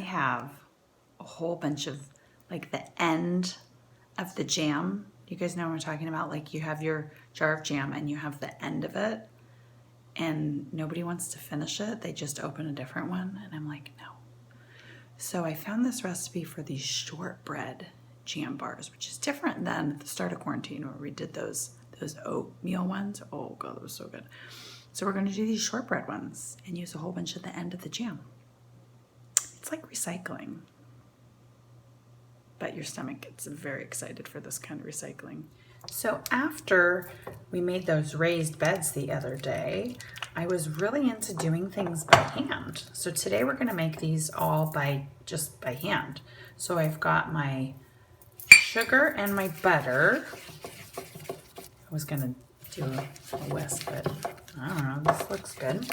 have a whole bunch of like the end of the jam. You guys know what I'm talking about? Like you have your jar of jam and you have the end of it and nobody wants to finish it. They just open a different one. And I'm like, no. So I found this recipe for these shortbread jam bars, which is different than at the start of quarantine where we did those oatmeal ones. Oh God, that was so good. So we're gonna do these shortbread ones and use a whole bunch of the end of the jam. It's like recycling, but your stomach gets very excited for this kind of recycling. So after we made those raised beds the other day, I was really into doing things by hand. So today we're gonna make these all just by hand. So I've got my sugar and my butter. I was gonna do a whisk, but I don't know, this looks good.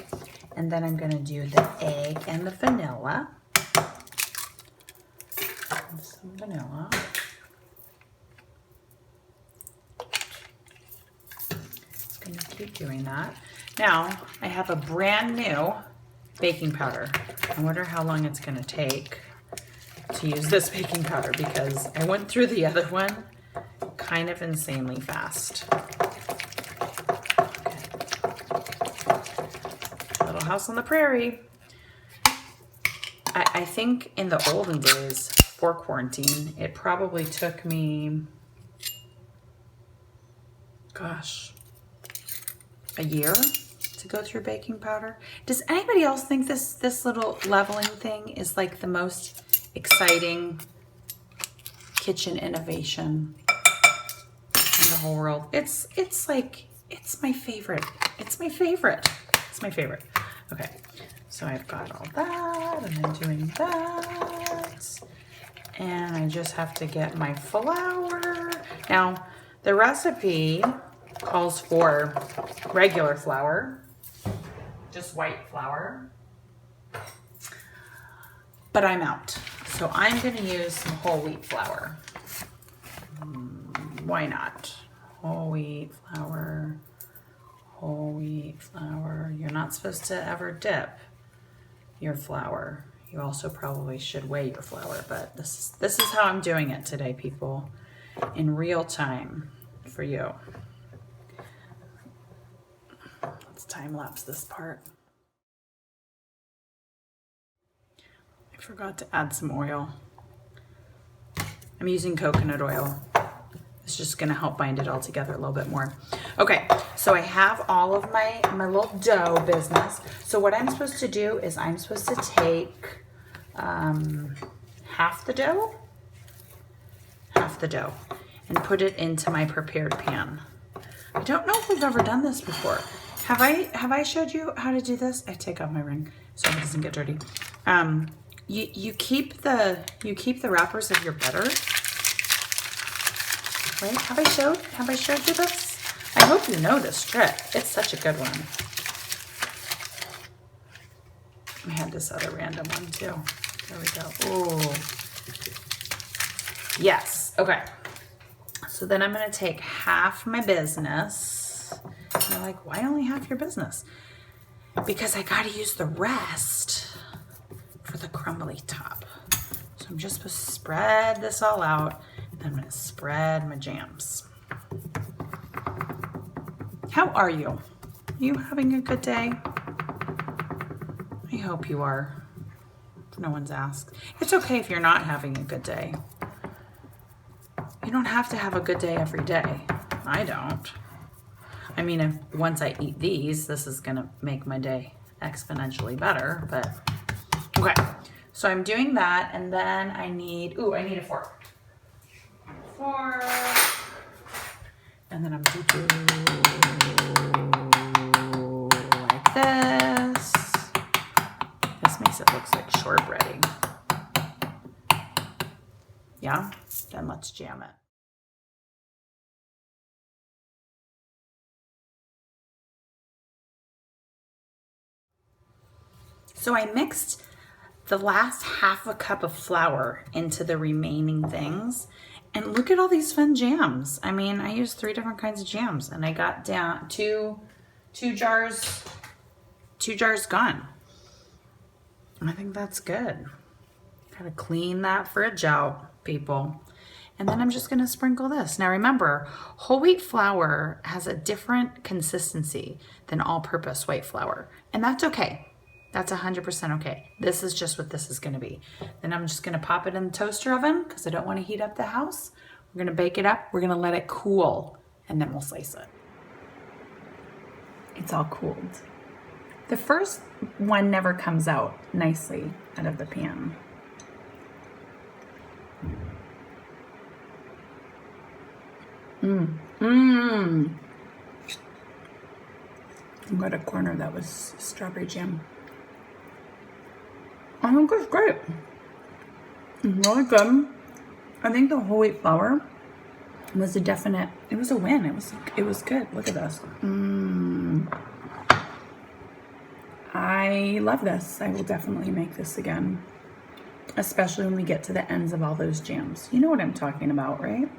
And then I'm gonna do the egg and the vanilla. And some vanilla. Just gonna keep doing that. Now, I have a brand new baking powder. I wonder how long it's gonna take to use this baking powder because I went through the other one kind of insanely fast. Little house on the prairie. I think in the olden days for quarantine, it probably took me, gosh, a year to go through baking powder. Does anybody else think this little leveling thing is like the most exciting kitchen innovation in the whole world? It's my favorite. It's my favorite. It's my favorite. Okay, so I've got all that, and I'm doing that, and I just have to get my flour. Now, the recipe calls for regular flour, just white flour, but I'm out. So I'm gonna use some whole wheat flour. Why not? Whole wheat flour, whole wheat flour. You're not supposed to ever dip your flour. You also probably should weigh your flour, but this is how I'm doing it today, people, in real time for you. Let's time lapse this part. I forgot to add some oil. I'm using coconut oil. It's just gonna help bind it all together a little bit more. Okay, so I have all of my little dough business. So what I'm supposed to do is I'm supposed to take half the dough, and put it into my prepared pan. I don't know if we've ever done this before. Have I showed you how to do this? I take off my ring so it doesn't get dirty. You keep the wrappers of your butter. Right? Have I showed you this? I hope you know this trick. It's such a good one. I had this other random one too. There we go. Ooh. Yes. Okay. So then I'm going to take half my business. And you're like, why only half your business? Because I got to use the rest for the crumbly top. So I'm just supposed to spread this all out. I'm going to spread my jams. How are you? Are you having a good day? I hope you are. If no one's asked. It's okay if you're not having a good day. You don't have to have a good day every day. I don't. I mean, once I eat these, this is going to make my day exponentially better, but okay. So I'm doing that, and then I need a fork. And then I'm going to do like this. This makes it look like shortbreading. Yeah, then let's jam it. So I mixed the last half a cup of flour into the remaining things. And look at all these fun jams. I mean, I used 3 different kinds of jams and I got down two jars gone. I think that's good. Gotta clean that fridge out, people. And then I'm just gonna sprinkle this. Now remember, whole wheat flour has a different consistency than all-purpose white flour, and that's okay. That's 100% okay. This is just what this is gonna be. Then I'm just gonna pop it in the toaster oven because I don't wanna heat up the house. We're gonna bake it up, we're gonna let it cool, and then we'll slice it. It's all cooled. The first one never comes out nicely out of the pan. I got a corner that was strawberry jam. I think it's great. It's really good. I think the whole wheat flour was a definite, it was a win. It was good. Look at this. I love this. I will definitely make this again, especially when we get to the ends of all those jams. You know what I'm talking about, right?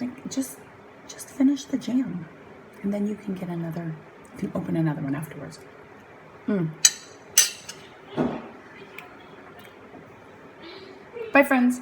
Like just finish the jam, and then you can get another. You can open another one afterwards. Bye, friends.